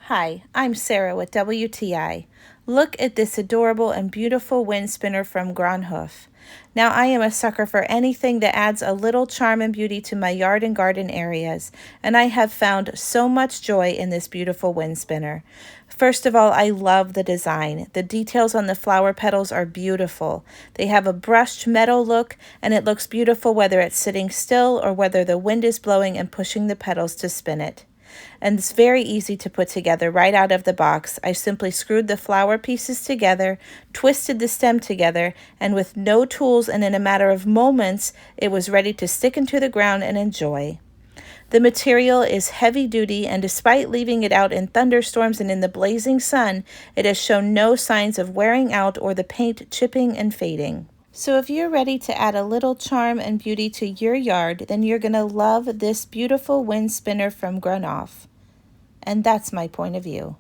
Hi, I'm Sarah with WTI. Look at this adorable and beautiful wind spinner from Gronhof. Now I am a sucker for anything that adds a little charm and beauty to my yard and garden areas, and I have found so much joy in this beautiful wind spinner. First of all, I love the design. The details on the flower petals are beautiful. They have a brushed metal look, and it looks beautiful whether it's sitting still or whether the wind is blowing and pushing the petals to spin it. And it's very easy to put together right out of the box. I simply screwed the flower pieces together, twisted the stem together, and with no tools and in a matter of moments, it was ready to stick into the ground and enjoy. The material is heavy duty, and despite leaving it out in thunderstorms and in the blazing sun, it has shown no signs of wearing out or the paint chipping and fading. So if you're ready to add a little charm and beauty to your yard, then you're going to love this beautiful wind spinner from Gronhof. And that's my point of view.